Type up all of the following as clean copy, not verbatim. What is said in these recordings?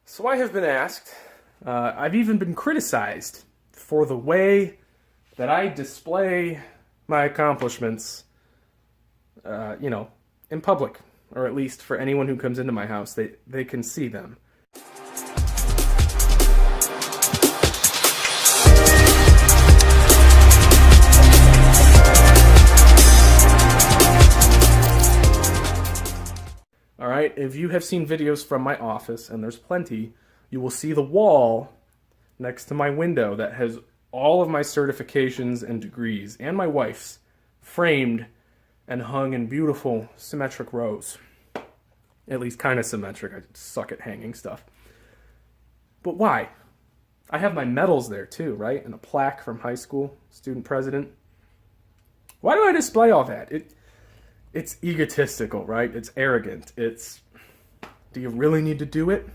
So I have been asked, I've even been criticized for the way that I display my accomplishments, in public, or at least for anyone who comes into my house, they can see them. All right, if you have seen videos from my office, and there's plenty, you will see the wall next to my window that has all of my certifications and degrees, and my wife's, framed and hung in beautiful symmetric rows. At least kind of symmetric. I suck at hanging stuff. But why? I have my medals there too, right? And a plaque from high school, student president. Why do I display all that? It's egotistical, right? It's arrogant. Do you really need to do it?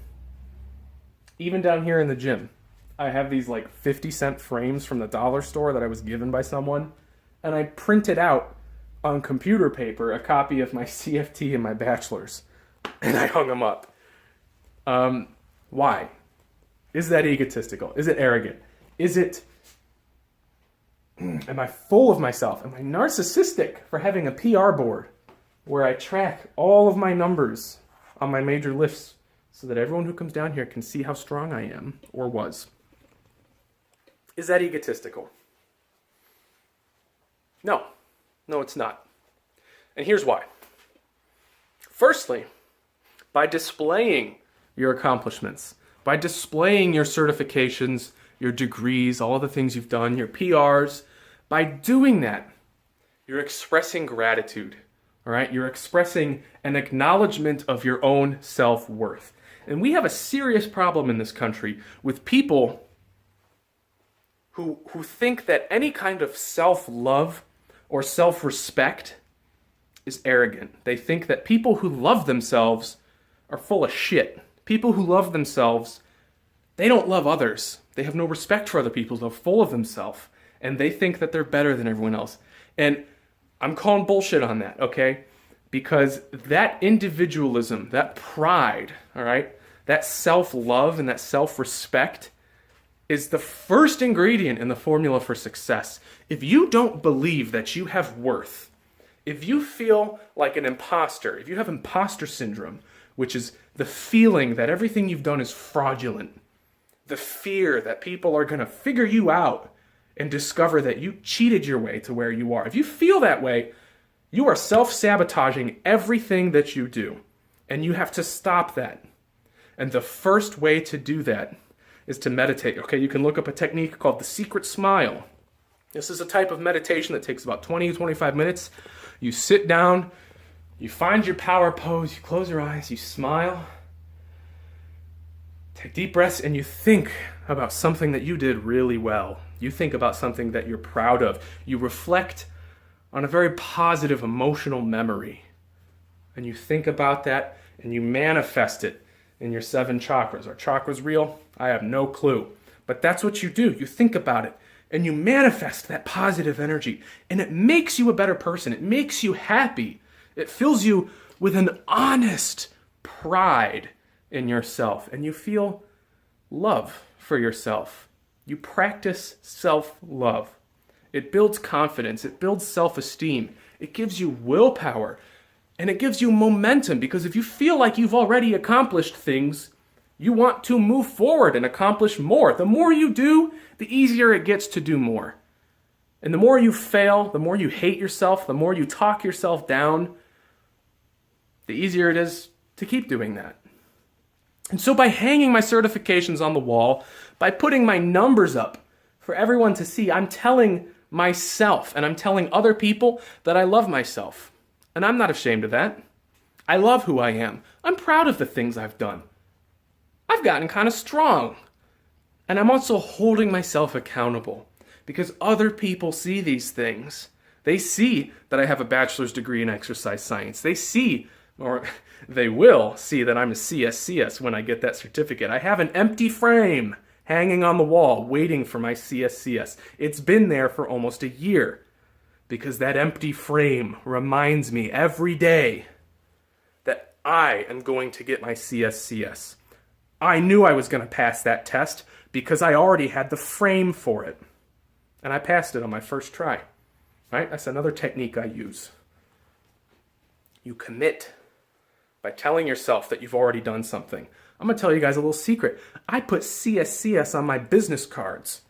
Even down here in the gym, I have these like 50-cent frames from the dollar store that I was given by someone, and I printed out on computer paper a copy of my CFT and my bachelor's, and I hung them up. Why? Is that egotistical? Is it arrogant? Am I full of myself? Am I narcissistic for having a PR board where I track all of my numbers on my major lifts so that everyone who comes down here can see how strong I am or was? Is that egotistical? No, it's not. And here's why. Firstly, by displaying your accomplishments, by displaying your certifications, your degrees, all of the things you've done, your PRs, by doing that, you're expressing gratitude, all right? You're expressing an acknowledgement of your own self-worth. And we have a serious problem in this country with people who think that any kind of self-love or self-respect is arrogant. They think that people who love themselves are full of shit. People who love themselves, they don't love others. They have no respect for other people. They're full of themselves. And they think that they're better than everyone else. And I'm calling bullshit on that, okay? Because that individualism, that pride, all right, that self-love and that self-respect is the first ingredient in the formula for success. If you don't believe that you have worth, if you feel like an imposter, if you have imposter syndrome, which is the feeling that everything you've done is fraudulent, the fear that people are going to figure you out and discover that you cheated your way to where you are. If you feel that way, you are self-sabotaging everything that you do. And you have to stop that. And the first way to do that is to meditate. Okay, you can look up a technique called the secret smile. This is a type of meditation that takes about 20 to 25 minutes. You sit down, you find your power pose, you close your eyes, you smile, take deep breaths, and you think about something that you did really well. You think about something that you're proud of. You reflect on a very positive emotional memory. And you think about that and you manifest it in your 7 chakras. Are chakras real? I have no clue. But that's what you do. You think about it and you manifest that positive energy. And it makes you a better person. It makes you happy. It fills you with an honest pride in yourself. And you feel love for yourself. You practice self-love. It builds confidence. It builds self-esteem. It gives you willpower. And it gives you momentum, because if you feel like you've already accomplished things, you want to move forward and accomplish more. The more you do, the easier it gets to do more. And the more you fail, the more you hate yourself, the more you talk yourself down, the easier it is to keep doing that. And so by hanging my certifications on the wall, by putting my numbers up for everyone to see, I'm telling myself and I'm telling other people that I love myself. And I'm not ashamed of that. I love who I am. I'm proud of the things I've done. I've gotten kind of strong. And I'm also holding myself accountable because other people see these things. They see that I have a bachelor's degree in exercise science. They see, or they will see, that I'm a CSCS when I get that certificate. I have an empty frame hanging on the wall waiting for my CSCS. It's been there for almost a year because that empty frame reminds me every day that I am going to get my CSCS. I knew I was going to pass that test because I already had the frame for it. And I passed it on my first try. Right? That's another technique I use. You commit by telling yourself that you've already done something. I'm going to tell you guys a little secret. I put CSCS on my business cards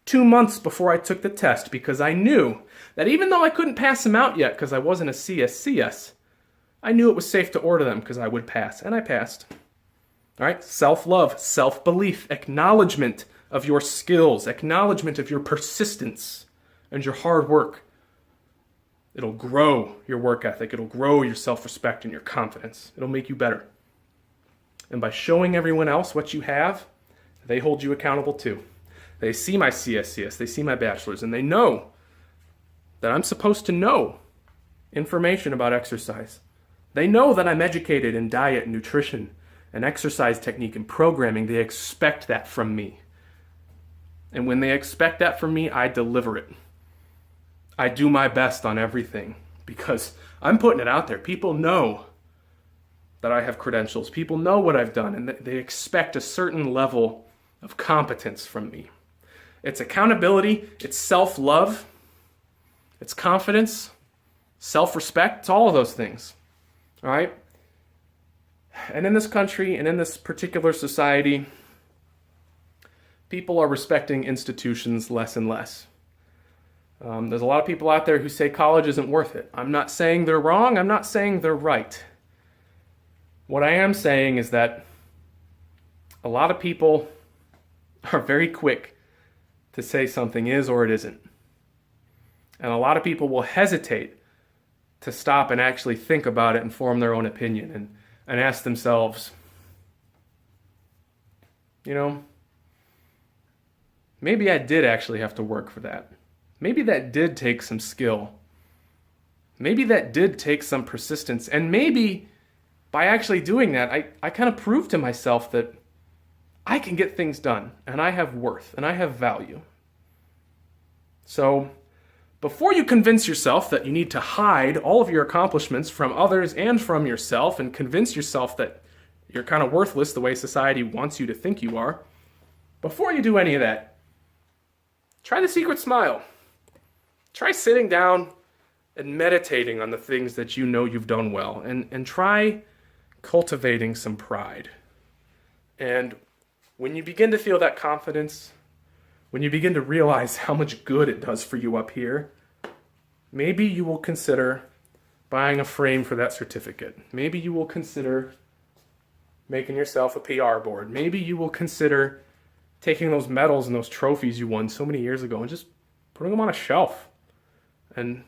2 months before I took the test because I knew that even though I couldn't pass them out yet because I wasn't a CSCS, I knew it was safe to order them because I would pass, and I passed. All right, self-love, self-belief, acknowledgement of your skills, acknowledgement of your persistence and your hard work. It'll grow your work ethic. It'll grow your self-respect and your confidence. It'll make you better. And by showing everyone else what you have, they hold you accountable too. They see my CSCS, they see my bachelor's, and they know that I'm supposed to know information about exercise. They know that I'm educated in diet and nutrition and exercise technique and programming. They expect that from me. And when they expect that from me, I deliver it. I do my best on everything because I'm putting it out there. People know that I have credentials. People know what I've done, and they expect a certain level of competence from me. It's accountability, it's self-love, it's confidence, self-respect, it's all of those things. All right? And in this country and in this particular society, people are respecting institutions less and less. There's a lot of people out there who say college isn't worth it. I'm not saying they're wrong. I'm not saying they're right. What I am saying is that a lot of people are very quick to say something is or it isn't. And a lot of people will hesitate to stop and actually think about it and form their own opinion and ask themselves, maybe I did actually have to work for that. Maybe that did take some skill. Maybe that did take some persistence. And maybe by actually doing that, I kind of proved to myself that I can get things done, and I have worth, and I have value. So before you convince yourself that you need to hide all of your accomplishments from others and from yourself and convince yourself that you're kind of worthless the way society wants you to think you are, before you do any of that, try the secret smile. Try sitting down and meditating on the things that you know you've done well, and try cultivating some pride. And when you begin to feel that confidence, when you begin to realize how much good it does for you up here, maybe you will consider buying a frame for that certificate. Maybe you will consider making yourself a PR board. Maybe you will consider taking those medals and those trophies you won so many years ago and just putting them on a shelf and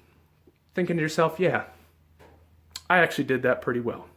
thinking to yourself, yeah, I actually did that pretty well.